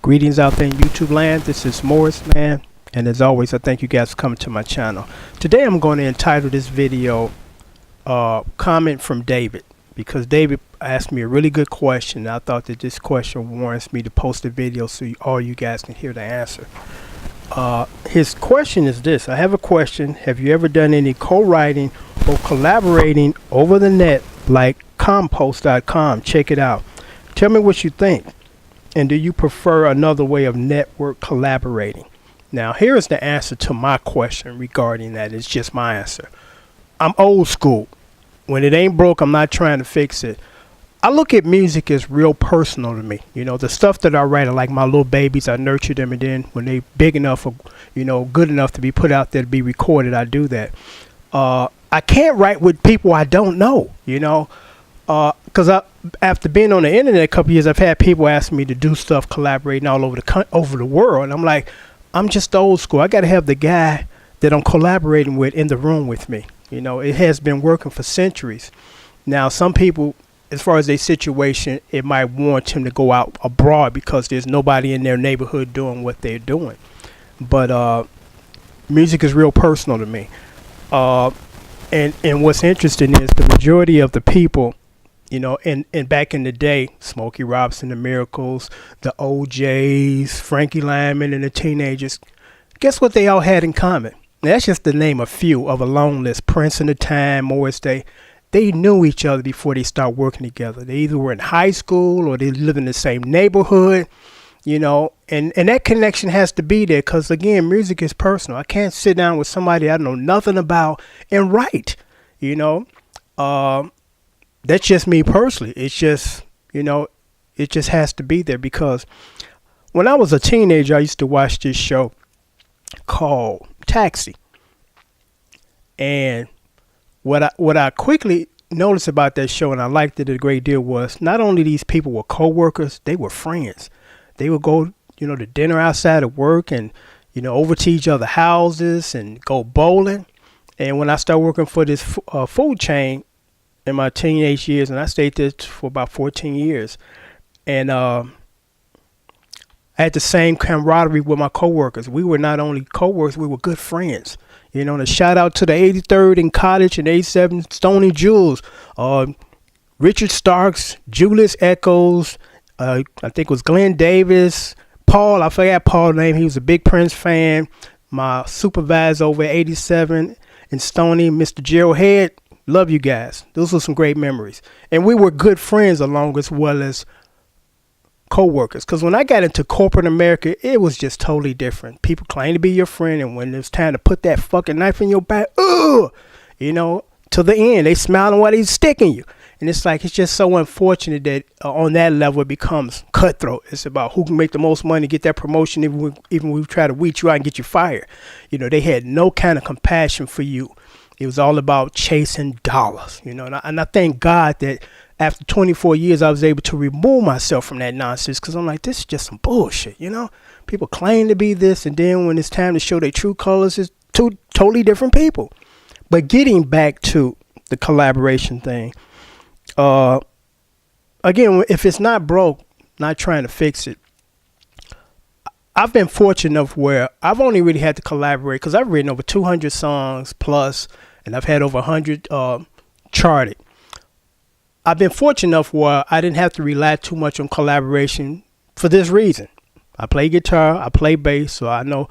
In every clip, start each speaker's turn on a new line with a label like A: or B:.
A: Greetings out there in YouTube land. This is Morris, man. And as always, I thank you guys for coming to my channel. Today I'm going to entitle this video Comment from David, because David asked me a really good question. I thought that this question warrants me to post a video so all you guys can hear the answer. His question is this. I have a question. Have you ever done any co-writing or collaborating over the net like Compost.com? Check it out. Tell me what you think. And do you prefer another way of network collaborating? Now, here is the answer to my question regarding that. It's just my answer. I'm old school. When it ain't broke, I'm not trying to fix it. I look at music as real personal to me. You know, the stuff that I write are like my little babies. I nurture them, and then when they big enough or, you know, good enough to be put out there to be recorded, I do that. I can't write with people I don't know, you know. Because after being on the internet a couple years, I've had people ask me to do stuff collaborating all over the world. And I'm like, I'm just old school. I got to have the guy that I'm collaborating with in the room with me. You know, it has been working for centuries. Now, some people, as far as their situation, it might want him to go out abroad because there's nobody in their neighborhood doing what they're doing. But music is real personal to me. And what's interesting is the majority of the people, you know, and back in the day, Smokey Robinson, the Miracles, the OJs, Frankie Lyman, and the Teenagers, guess what they all had in common? Now, that's just to name a few of a long list. Prince and the Time, Morris Day. They knew each other before they started working together. They either were in high school or they lived in the same neighborhood, you know, and that connection has to be there because, again, music is personal. I can't sit down with somebody I know nothing about and write, you know. That's just me personally. It's just, you know, it just has to be there because when I was a teenager, I used to watch this show called Taxi. And what I quickly noticed about that show, and I liked it a great deal, was not only these people were co-workers, they were friends. They would go, you know, to dinner outside of work and, you know, over to each other's houses and go bowling. And when I started working for this food chain in my teenage years, and I stayed there for about 14 years, and I had the same camaraderie with my coworkers. We were not only coworkers, we were good friends. You know, and a shout out to the 83rd in College and 87 Stony Jules, Richard Starks, Julius Echoes, I think it was Glenn Davis, Paul, I forgot Paul's name. He was a big Prince fan. My supervisor over at 87 in Stony, Mr. Gerald Head. Love you guys. Those were some great memories. And we were good friends along as well as co-workers. Because when I got into corporate America, it was just totally different. People claim to be your friend, and when it's time to put that fucking knife in your back, you know, to the end, they smiling while they sticking you. And it's like, it's just so unfortunate that on that level it becomes cutthroat. It's about who can make the most money, get that promotion, even we try to weed you out and get you fired. You know, they had no kind of compassion for you. It was all about chasing dollars, you know, and I thank God that after 24 years, I was able to remove myself from that nonsense because I'm like, this is just some bullshit, you know? People claim to be this, and then when it's time to show their true colors, it's two totally different people. But getting back to the collaboration thing, again, if it's not broke, not trying to fix it. I've been fortunate enough where I've only really had to collaborate because I've written over 200 songs plus, and I've had over 100 charted. I've been fortunate enough where I didn't have to rely too much on collaboration for this reason. I play guitar, I play bass, so I know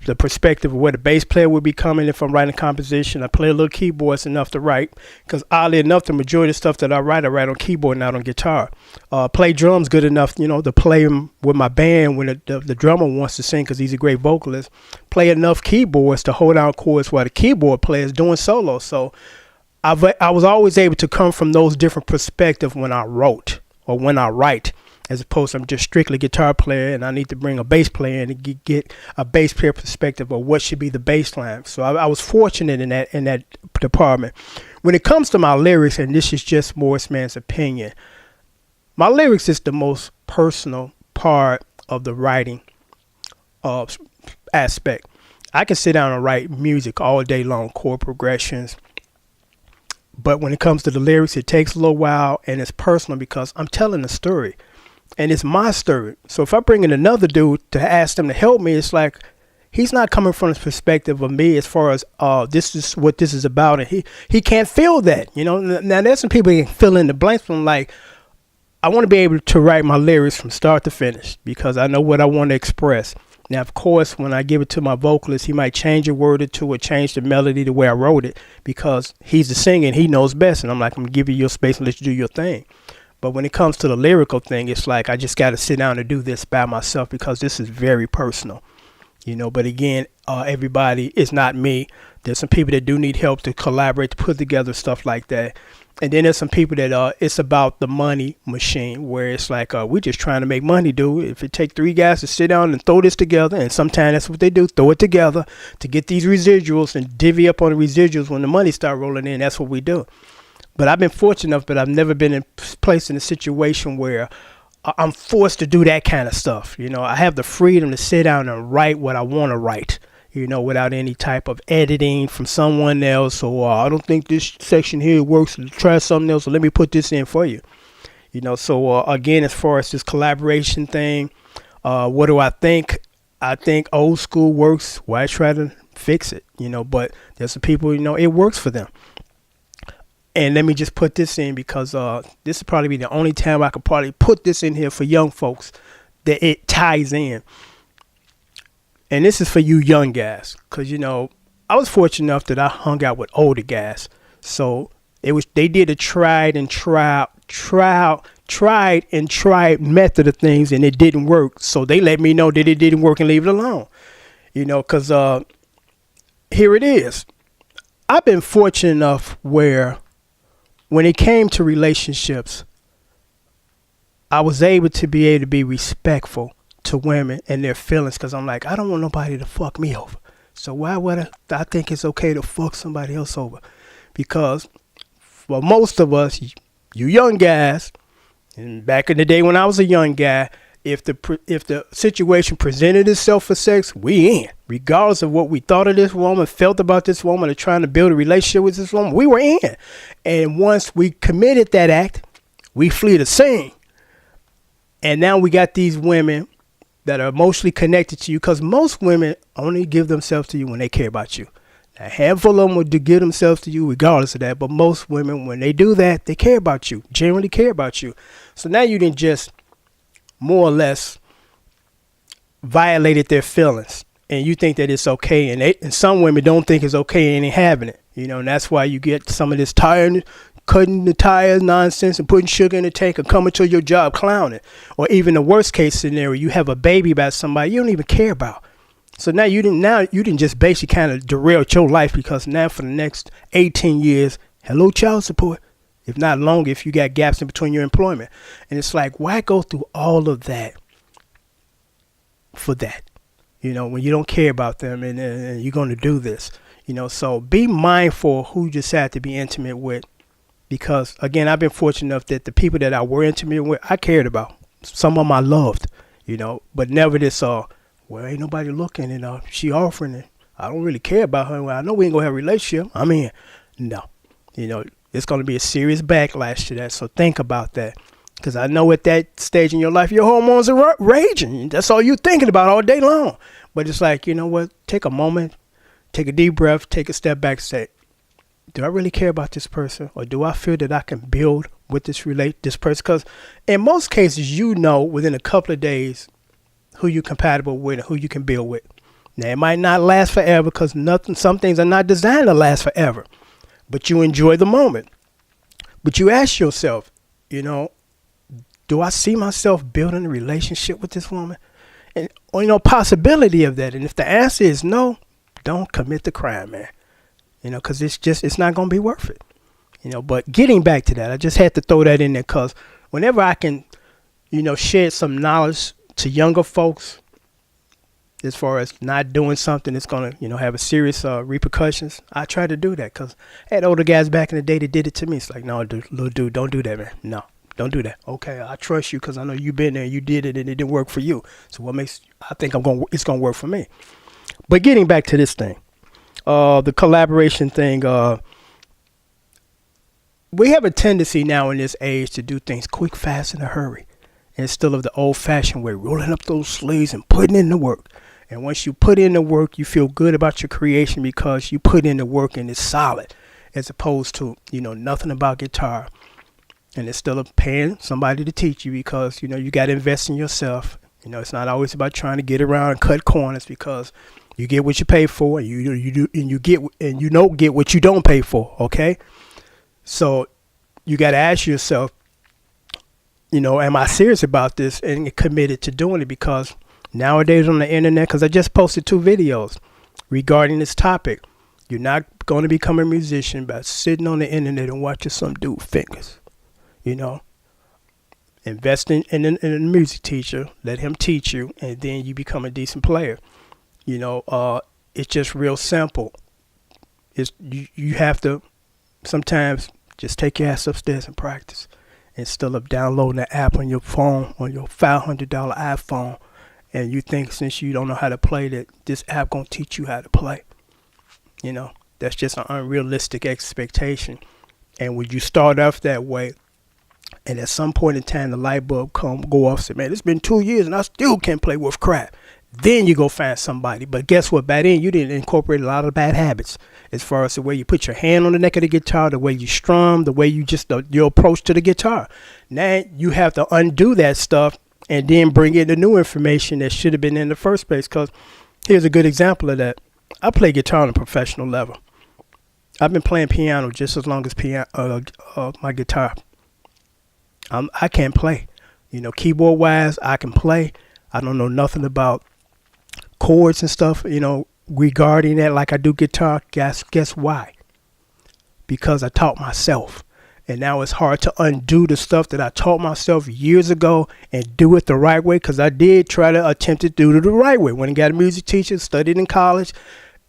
A: the perspective of where the bass player would be coming if I'm writing a composition. I play a little keyboards enough to write, because oddly enough, the majority of stuff that I write on keyboard, not on guitar. Play drums good enough, you know, to play them with my band when the drummer wants to sing because he's a great vocalist. Play enough keyboards to hold down chords while the keyboard player is doing solo. So I was always able to come from those different perspectives when I wrote or when I write, as opposed to I'm just strictly guitar player and I need to bring a bass player in to get a bass player perspective of what should be the bass line. So I was fortunate in that department. When it comes to my lyrics, and this is just Morris Man's opinion, my lyrics is the most personal part of the writing aspect. I can sit down and write music all day long, chord progressions. But when it comes to the lyrics, it takes a little while and it's personal because I'm telling a story. and it's my story. So if I bring in another dude to ask them to help me, it's like he's not coming from the perspective of me as far as this is what this is about, and he can't feel that. Now there's some people that can fill in the blanks from like, I want to be able to write my lyrics from start to finish because I know what I want to express. Now, of course, when I give it to my vocalist, he might change a word or two or change the melody the way I wrote it because he's the singer and he knows best. And I'm like, I'm going to give you your space and let you do your thing. But when it comes to the lyrical thing, it's like I just got to sit down and do this by myself because this is very personal. But again, everybody is not me. There's some people that do need help to collaborate, to put together stuff like that. And then there's some people that it's about the money machine where it's like we're just trying to make money, dude. If it take 3 guys to sit down and throw this together, and sometimes that's what they do, throw it together to get these residuals and divvy up on the residuals when the money start rolling in. That's what we do. But I've been fortunate enough, but I've never been placed in a situation where I'm forced to do that kind of stuff. I have the freedom to sit down and write what I want to write. Without any type of editing from someone else, or I don't think this section here works, try something else, so let me put this in for you. So again, as far as this collaboration thing, what do I think? I think old school works. Why try to fix it? But there's some people, it works for them. And let me just put this in because this will probably be the only time I could probably put this in here for young folks that it ties in. And this is for you young guys, because, I was fortunate enough that I hung out with older guys. So they did a tried and tried method of things, and it didn't work. So they let me know that it didn't work and leave it alone, because here it is. I've been fortunate enough where when it came to relationships, I was able to be respectful to women and their feelings, because I'm like, I don't want nobody to fuck me over. So why would I think it's okay to fuck somebody else over? Because for most of us, you young guys, and back in the day when I was a young guy, if the situation presented itself for sex, we in. Regardless of what we thought of this woman, felt about this woman, or trying to build a relationship with this woman, we were in. And once we committed that act, we flee the scene. And now we got these women that are emotionally connected to you, because most women only give themselves to you when they care about you. A handful of them will give themselves to you regardless of that, but most women, when they do that, they care about you, generally care about you. So now you didn't just more or less violated their feelings, and you think that it's okay, and some women don't think it's okay and ain't having it, and that's why you get some of this cutting the tires nonsense and putting sugar in the tank and coming to your job clowning. Or even the worst case scenario, you have a baby by somebody you don't even care about. So now you didn't just basically kind of derail your life, because now for the next 18 years, hello child support, if not longer, if you got gaps in between your employment. And it's like, why go through all of that for that? When you don't care about them and you're going to do this, so be mindful who you decide to be intimate with. Because, again, I've been fortunate enough that the people that I were intimate with, I cared about. Some of them I loved, but never this, well, ain't nobody looking, and she offering it. I don't really care about her. Well, I know we ain't going to have a relationship. I mean, no. It's going to be a serious backlash to that, so think about that. Because I know at that stage in your life, your hormones are raging. That's all you're thinking about all day long. But it's like, you know what? Take a moment, take a deep breath, take a step back, say, do I really care about this person, or do I feel that I can build with this person? Because in most cases, within a couple of days who you're compatible with and who you can build with. Now, it might not last forever, because some things are not designed to last forever, but you enjoy the moment. But you ask yourself, do I see myself building a relationship with this woman? And possibility of that. And if the answer is no, don't commit the crime, man. Because it's not going to be worth it. But getting back to that, I just had to throw that in there, because whenever I can, share some knowledge to younger folks, as far as not doing something that's going to, have a serious repercussions, I try to do that, because I had older guys back in the day that did it to me. It's like, no, little dude, don't do that, man. No, don't do that. Okay, I trust you because I know you've been there, you did it, and it didn't work for you. So I think it's going to work for me. But getting back to this thing. The collaboration thing, we have a tendency now in this age to do things quick, fast, in a hurry. instead of the old-fashioned way, rolling up those sleeves and putting in the work. And once you put in the work, you feel good about your creation because you put in the work and it's solid, as opposed to, nothing about guitar. And instead of paying somebody to teach you because, you got to invest in yourself. It's not always about trying to get around and cut corners, because you get what you pay for, and you don't get what you don't pay for. Okay. So you got to ask yourself, am I serious about this and committed to doing it? Because nowadays on the internet, because I just posted 2 videos regarding this topic, you're not going to become a musician by sitting on the internet and watching some dude fingers. Invest in a music teacher, let him teach you, and then you become a decent player. It's just real simple. You have to sometimes just take your ass upstairs and practice, instead of downloading an app on your phone, on your $500 iPhone, and you think since you don't know how to play that this app gonna teach you how to play. That's just an unrealistic expectation. And when you start off that way, and at some point in time the light bulb go off, say, man, it's been 2 years and I still can't play with crap. Then you go find somebody. But guess what? By then you didn't incorporate a lot of bad habits, as far as the way you put your hand on the neck of the guitar, the way you strum, the way you just your approach to the guitar. Now you have to undo that stuff and then bring in the new information that should have been in the first place. Because here's a good example of that. I play guitar on a professional level. I've been playing piano just as long as my guitar. I can't play. Keyboard wise, I can play. I don't know nothing about chords and stuff, regarding that like I do guitar. Guess why? Because I taught myself. And now it's hard to undo the stuff that I taught myself years ago and do it the right way, because I did try to attempt to do it the right way. When I got a music teacher, studied in college,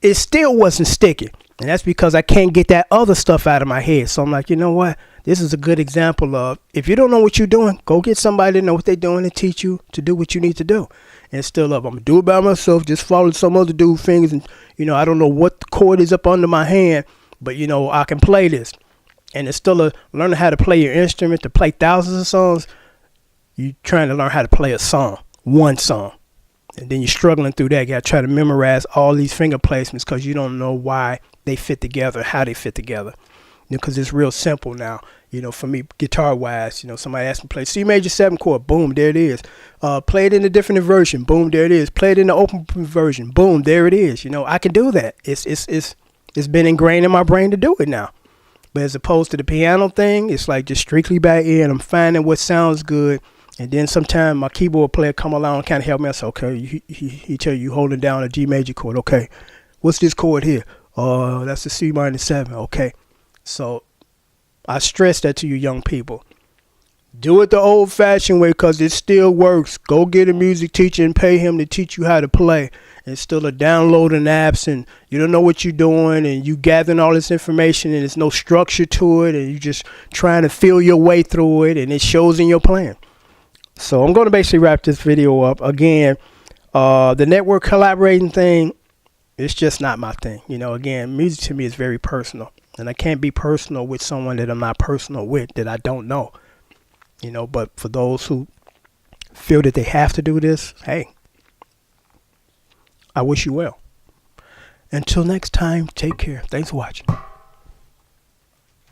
A: it still wasn't sticking. And that's because I can't get that other stuff out of my head. So I'm like, you know what? This is a good example of, if you don't know what you're doing, go get somebody to know what they're doing and teach you to do what you need to do. And still up, I'm going to do it by myself, just follow some other dude's fingers. And, I don't know what the chord is up under my hand, but, I can play this. And it's still learning how to play your instrument, to play thousands of songs. You're trying to learn how to play a song, one song. And then you're struggling through that. You got to try to memorize all these finger placements because you don't know why they fit together, how they fit together. Because it's real simple now. For me, guitar-wise, somebody asked me to play C major 7 chord. Boom, there it is. Play it in a different version. Boom, there it is. Play it in the open version. Boom, there it is. I can do that. It's been ingrained in my brain to do it now. But as opposed to the piano thing, it's like just strictly by ear, and I'm finding what sounds good. And then sometimes my keyboard player come along and kind of help me. I say, okay, he tell you holding down a G major chord. Okay, what's this chord here? That's the C minor 7. Okay. So I stress that to you young people. Do it the old-fashioned way, because it still works. Go get a music teacher and pay him to teach you how to play, instead of downloading apps and you don't know what you're doing and you gathering all this information and there's no structure to it and you just trying to feel your way through it, and it shows in your plan. So I'm going to basically wrap this video up. Again, the network collaborating thing, it's just not my thing. Again, music to me is very personal. And I can't be personal with someone that I'm not personal with, that I don't know. But for those who feel that they have to do this, hey, I wish you well. Until next time, take care. Thanks for watching.